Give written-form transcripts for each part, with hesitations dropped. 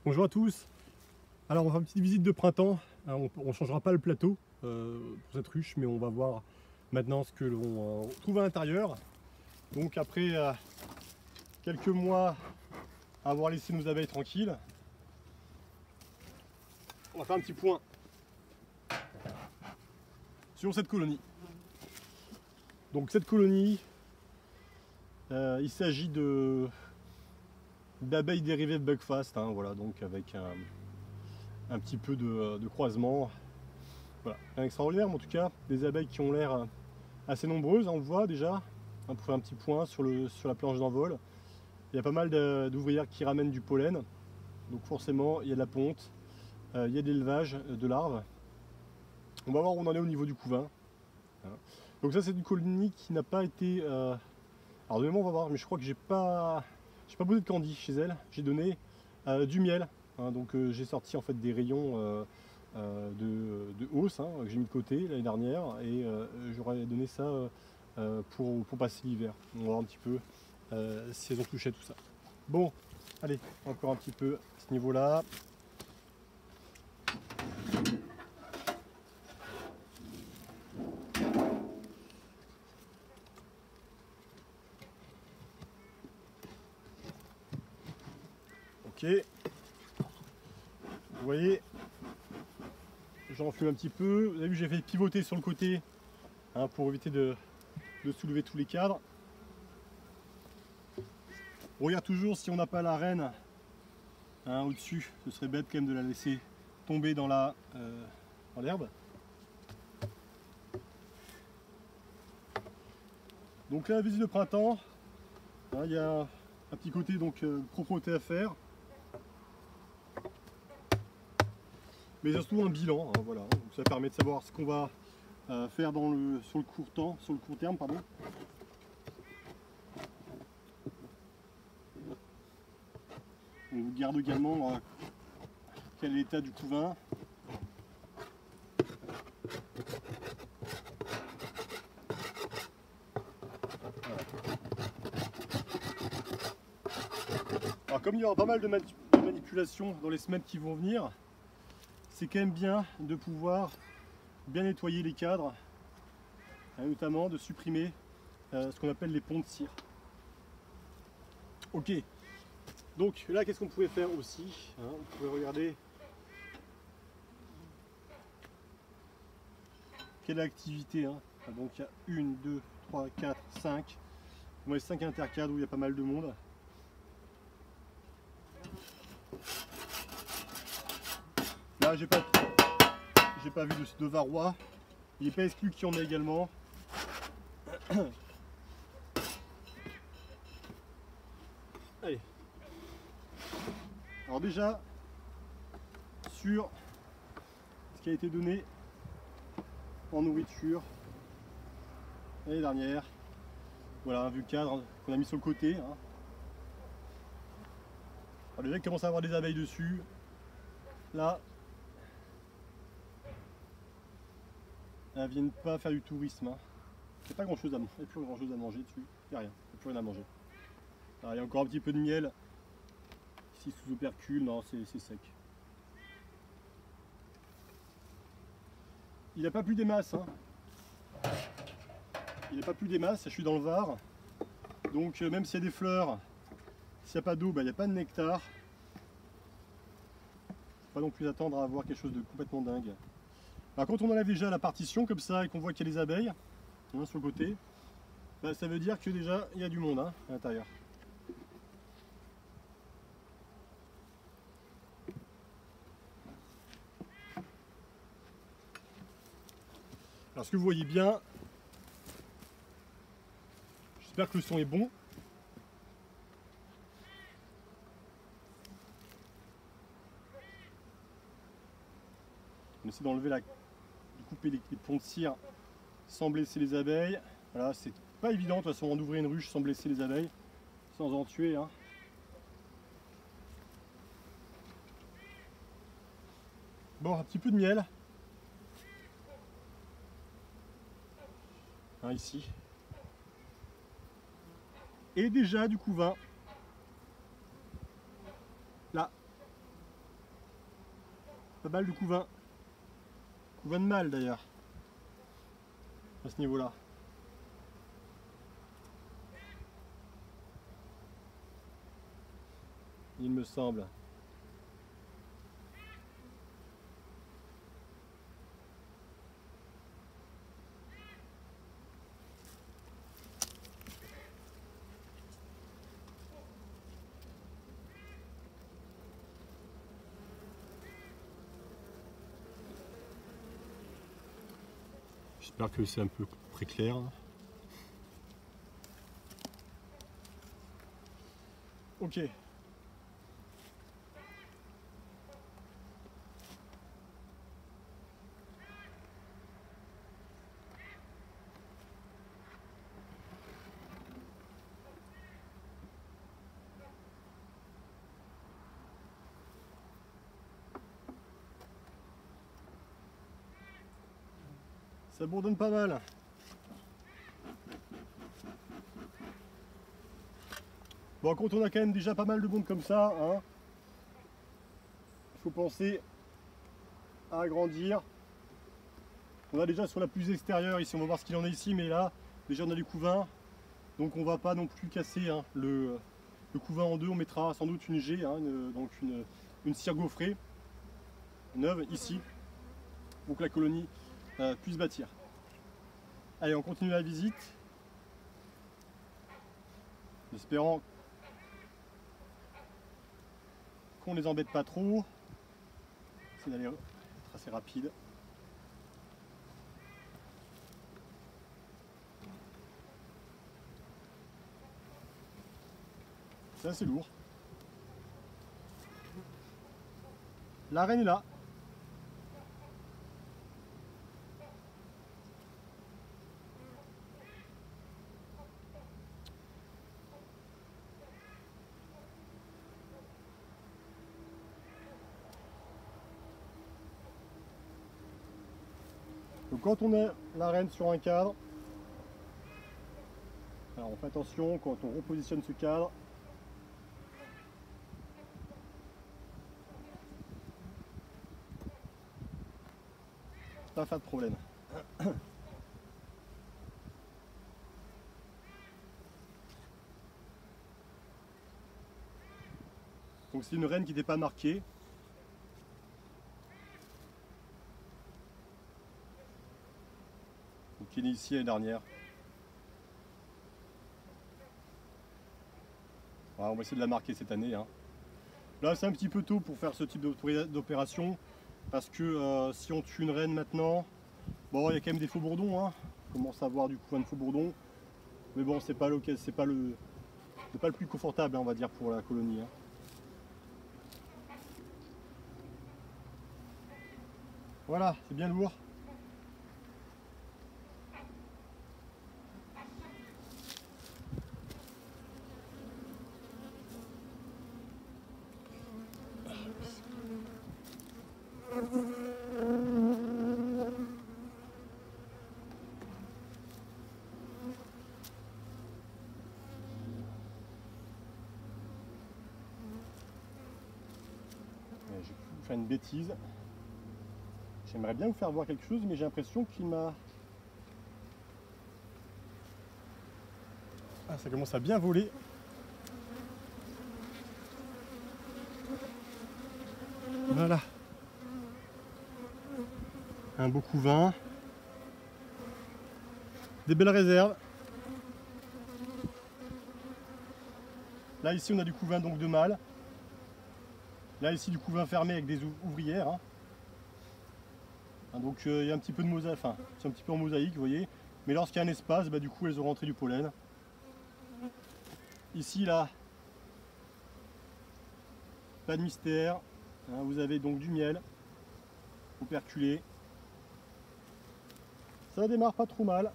Bonjour à tous. Alors on va faire une petite visite de printemps. On ne changera pas le plateau pour cette ruche, mais on va voir maintenant ce que l'on trouve à l'intérieur. Donc après quelques mois à avoir laissé nos abeilles tranquilles, on va faire un petit point sur cette colonie. Donc cette colonie, il s'agit d'abeilles dérivées de Buckfast, voilà, donc avec un petit peu de croisement. Voilà, rien extraordinaire, mais en tout cas des abeilles qui ont l'air assez nombreuses, on voit déjà, pour faire un petit point sur la planche d'envol. Il y a pas mal d'ouvrières qui ramènent du pollen, donc forcément il y a de la ponte, il y a de l'élevage de larves. On va voir où on en est au niveau du couvain. Voilà. Donc ça c'est une colonie qui n'a pas été... Alors demain on va voir, mais je crois que j'ai pas posé de candy chez elle, j'ai donné du miel. Donc j'ai sorti en fait des rayons de hausse que j'ai mis de côté l'année dernière et j'aurais donné ça pour passer l'hiver. On va voir un petit peu si elles ont touché tout ça. Bon, allez, encore un petit peu à ce niveau-là. Ok. Vous voyez, j'enfle un petit peu. Vous avez vu, j'ai fait pivoter sur le côté pour éviter de soulever tous les cadres. On regarde toujours si on n'a pas la reine au-dessus. Ce serait bête quand même de la laisser tomber dans l'herbe. Donc là, la visite de printemps, il y a un petit côté donc propreté à faire. Mais surtout un bilan, voilà. Donc ça permet de savoir ce qu'on va faire sur le court terme, pardon. On vous garde également quel est l'état du couvain. Voilà. Alors comme il y aura pas mal de manipulations dans les semaines qui vont venir, c'est quand même bien de pouvoir bien nettoyer les cadres, notamment de supprimer ce qu'on appelle les ponts de cire. Ok, donc là qu'est-ce qu'on pouvait faire aussi, on pouvait regarder quelle activité, donc il y a 1, 2, 3, 4, 5, on a 5 intercadres où il y a pas mal de monde. Là j'ai pas vu de varroa, il n'est pas exclu qu'il y en ait également. Allez. Alors déjà, sur ce qui a été donné en nourriture l'année dernière, voilà un vu cadre qu'on a mis sur le côté. Alors déjà il commence à avoir des abeilles dessus. Là, elles viennent pas faire du tourisme. Il n'y a pas grand chose à manger, il n'y a plus grand chose à manger dessus, il n'y a rien, il n'y a plus rien à manger. Alors, il y a encore un petit peu de miel, ici sous opercule, non c'est sec. Il n'a pas plu des masses. Il n'a pas plu des masses, je suis dans le Var. Donc même s'il y a des fleurs, s'il n'y a pas d'eau, il n'y a pas de nectar. Faut pas non plus attendre à avoir quelque chose de complètement dingue. Alors quand on enlève déjà la partition comme ça et qu'on voit qu'il y a les abeilles sur le côté, ça veut dire que déjà il y a du monde à l'intérieur. Alors ce que vous voyez bien, j'espère que le son est bon. On essaie d'enlever de couper les ponts de cire sans blesser les abeilles. Voilà, c'est pas évident de toute façon d'ouvrir une ruche sans blesser les abeilles, sans en tuer. Bon, un petit peu de miel. Ici. Et déjà du couvain. Là. pas mal de couvains. Couvains de mâles d'ailleurs. À ce niveau-là. Il me semble. J'espère que c'est un peu très clair. Ok. Ça bourdonne pas mal. Bon, quand on a quand même déjà pas mal de monde comme ça, hein, il faut penser à agrandir. On a déjà sur la plus extérieure ici, on va voir ce qu'il en est ici, mais là, déjà on a du couvain. Donc on va pas non plus casser hein, le couvain en deux, on mettra sans doute une G, hein, donc une cire gaufrée neuve ici, pour que la colonie puisse bâtir. Allez, on continue la visite, en espérant qu'on les embête pas trop. C'est d'aller être assez rapide. C'est assez lourd. La reine est là. Donc quand on a la reine sur un cadre, alors on fait attention quand on repositionne ce cadre. Pas de problème. Donc c'est une reine qui n'était pas marquée. Donc qui est née ici l'année dernière. Voilà, on va essayer de la marquer cette année. Hein. Là c'est un petit peu tôt pour faire ce type d'opération. Parce que si on tue une reine maintenant, bon il y a quand même des faux bourdons. Hein. On commence à avoir du couvain de faux bourdons. Mais bon c'est pas le plus confortable hein, on va dire pour la colonie. Hein. Voilà, c'est bien lourd. Je vais vous faire une bêtise. J'aimerais bien vous faire voir quelque chose, mais j'ai l'impression qu'il m'a... Ah, ça commence à bien voler. Voilà. Un beau couvain. Des belles réserves. Là, ici, on a du couvain donc de mâle. Là, ici, du couvain fermé avec des ouvrières. Hein. Donc, il y a un petit peu de mosaïque, enfin, c'est un petit peu en mosaïque, vous voyez. Mais lorsqu'il y a un espace, bah, du coup, elles ont rentré du pollen. Ici, là, pas de mystère. Hein, vous avez donc du miel operculé. Ça démarre pas trop mal.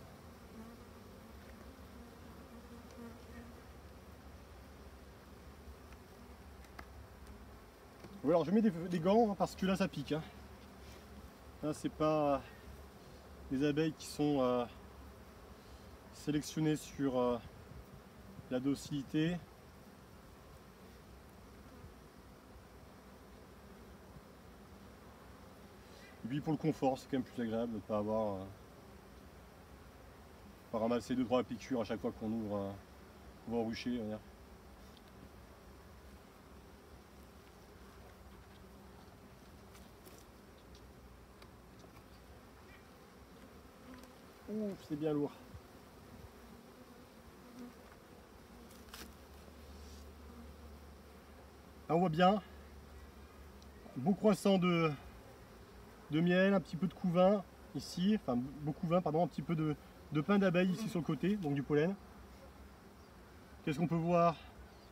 Oui, alors je mets des gants hein, parce que là ça pique. Hein. Là c'est pas des abeilles qui sont sélectionnées sur la docilité. Et puis pour le confort, c'est quand même plus agréable de ne pas avoir pas ramasser 2-3 piqûres à chaque fois qu'on ouvre on va au rucher. On va dire. Ouf, c'est bien lourd. Là, on voit bien, beau croissant de miel, un petit peu de couvain ici, enfin beau couvain, pardon, un petit peu de pain d'abeille ici sur le côté, donc du pollen. Qu'est-ce qu'on peut voir?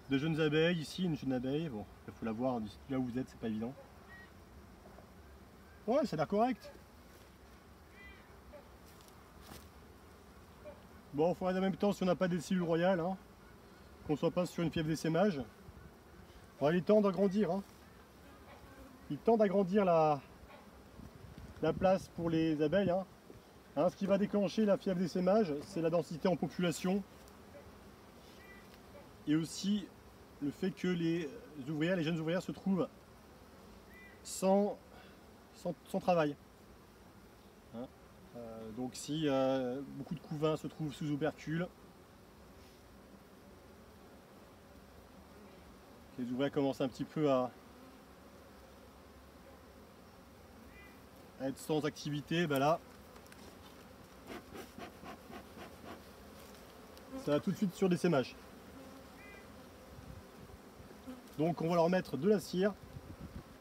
De jeunes abeilles ici, une jeune abeille, bon, il faut la voir là où vous êtes, c'est pas évident. Ouais, ça a l'air correct. Bon, il faudrait en même temps, si on n'a pas des cellules royales, hein, qu'on ne soit pas sur une fièvre d'essaimage. Bon, il est temps d'agrandir. Hein. Il est temps d'agrandir la place pour les abeilles. Hein. Hein, ce qui va déclencher la fièvre d'essaimage, c'est la densité en population. Et aussi le fait que les ouvrières, les jeunes ouvrières se trouvent sans travail. Hein. Donc si beaucoup de couvains se trouvent sous opercule, les ouvrières commencent un petit peu à être sans activité, ben là, ça va tout de suite sur des l'essaimage. Donc on va leur mettre de la cire,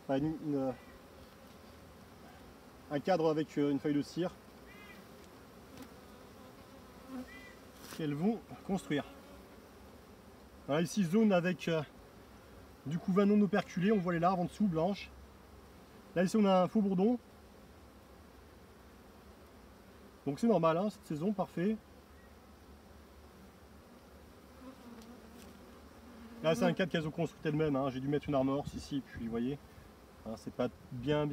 enfin un cadre avec une feuille de cire qu'elles vont construire. Alors ici zone avec du couvain non operculé, on voit les larves en dessous blanches. Là ici on a un faux bourdon. Donc c'est normal hein, cette saison, parfait. Là c'est un cadre qu'elles ont construit elles-mêmes, hein. J'ai dû mettre une amorce ici, puis vous voyez, hein, c'est pas bien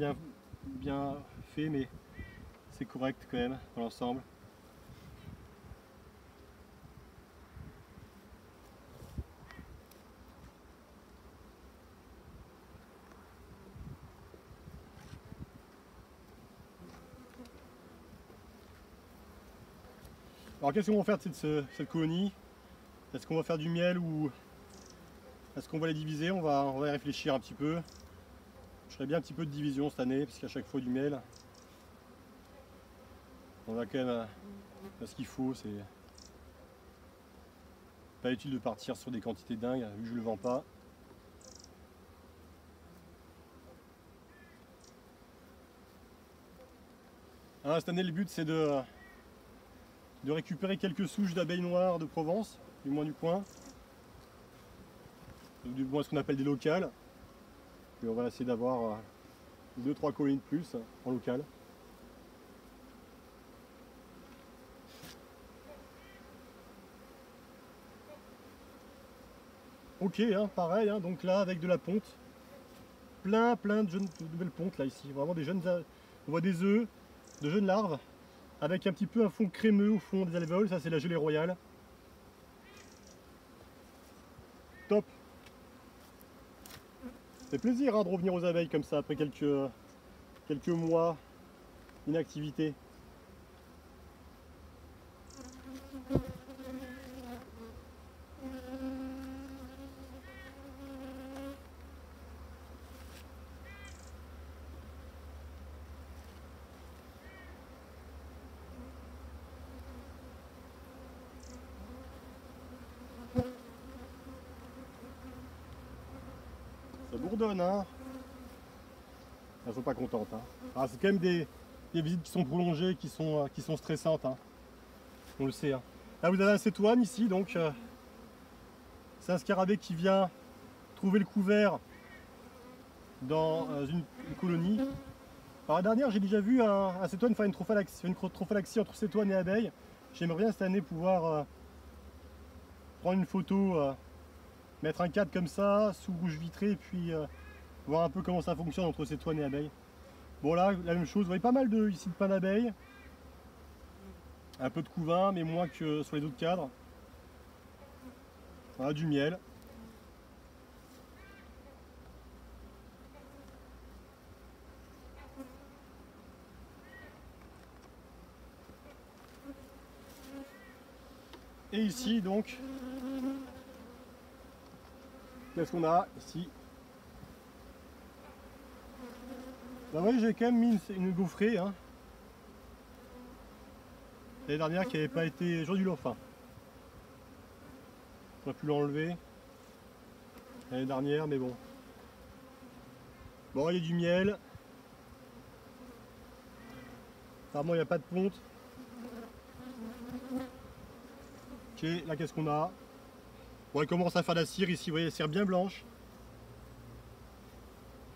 fait, mais c'est correct quand même dans l'ensemble. Alors qu'est-ce qu'on va faire de cette colonie? Est-ce qu'on va faire du miel ou est-ce qu'on va les diviser? On va y réfléchir un petit peu. Je ferai bien un petit peu de division cette année, parce qu'à chaque fois du miel, on a quand même ce qu'il faut. C'est pas utile de partir sur des quantités dingues, vu que je le vends pas. Alors, cette année, le but c'est de récupérer quelques souches d'abeilles noires de Provence, du moins du coin. Du moins ce qu'on appelle des locales. Et on va essayer d'avoir 2-3 colonies de plus en local. Ok, hein, pareil, hein, donc là avec de la ponte. Plein de belles pontes là ici. Vraiment des jeunes. On voit des œufs, de jeunes larves, avec un petit peu un fond crémeux au fond des alvéoles. Ça c'est la gelée royale. Top. Ça fait plaisir hein, de revenir aux abeilles comme ça après quelques mois d'inactivité. Ça bourdonne, hein. Elles sont pas contentes. Hein. Ah, c'est quand même des visites qui sont prolongées, qui sont stressantes. Hein. On le sait. Hein. Là, vous avez un cétoine ici, donc c'est un scarabée qui vient trouver le couvert dans une colonie. Alors, la dernière, j'ai déjà vu un cétoine faire une trophalaxie entre cétoine et abeille. J'aimerais bien cette année pouvoir prendre une photo, mettre un cadre comme ça, sous rouge vitré, et puis voir un peu comment ça fonctionne entre cétoine et abeille. Bon là, la même chose, vous voyez pas mal ici de pain d'abeille, un peu de couvain, mais moins que sur les autres cadres. Voilà, du miel. Et ici donc, qu'est-ce qu'on a ici? Bah oui, j'ai quand même mis une gaufrée hein, l'année dernière qui n'avait pas été... J'aurais dû l'enfin. J'aurais pu l'enlever l'année dernière, mais bon. Bon, il y a du miel. Apparemment, il n'y a pas de ponte. Ok, là, qu'est-ce qu'on a? Bon, il commence à faire de la cire ici. Vous voyez, la cire bien blanche.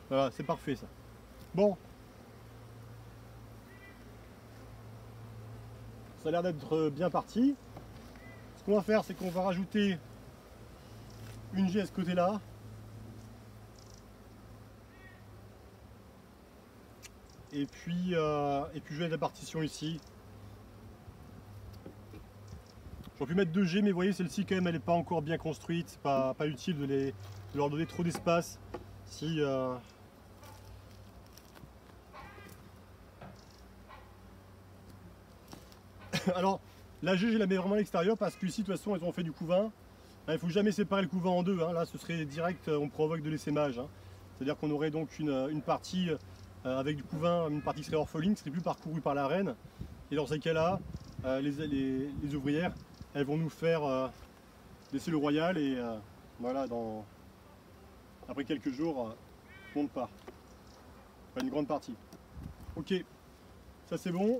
Voilà, c'est parfait, ça. Bon. Ça a l'air d'être bien parti. Ce qu'on va faire, c'est qu'on va rajouter une jet à ce côté-là. Et puis je vais mettre la partition ici. J'aurais pu mettre 2 G, mais vous voyez, celle-ci quand même, elle n'est pas encore bien construite. C'est pas utile de leur donner trop d'espace. Si alors, la G, je la mets vraiment à l'extérieur parce que ici, de toute façon, elles ont fait du couvain. Il ne faut jamais séparer le couvain en deux. Hein. Là, ce serait direct, on provoque de l'essaimage. Hein. C'est-à-dire qu'on aurait donc une partie avec du couvain, une partie qui serait orpheline, qui serait plus parcourue par la reine. Et dans ces cas-là, les ouvrières, elles vont nous faire laisser le royal et voilà, après quelques jours, on ne part. Enfin, une grande partie. Ok, ça c'est bon.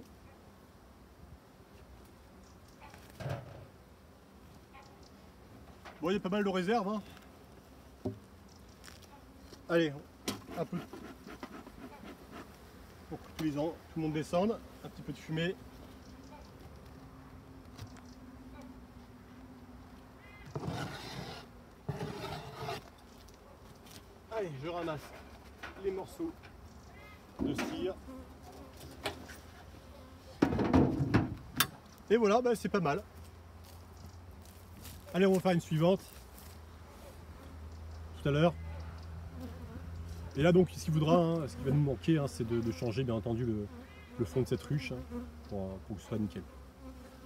Bon, il y a pas mal de réserves. Hein. Allez, un peu pour que tout le monde descende. Un petit peu de fumée. Allez, je ramasse les morceaux de cire. Et voilà, bah, c'est pas mal. Allez, on va faire une suivante tout à l'heure. Et là donc, ce qu'il voudra, hein, ce qui va nous manquer, hein, c'est de changer bien entendu le fond de cette ruche hein, pour que ce soit nickel.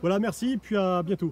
Voilà, merci, et puis à bientôt.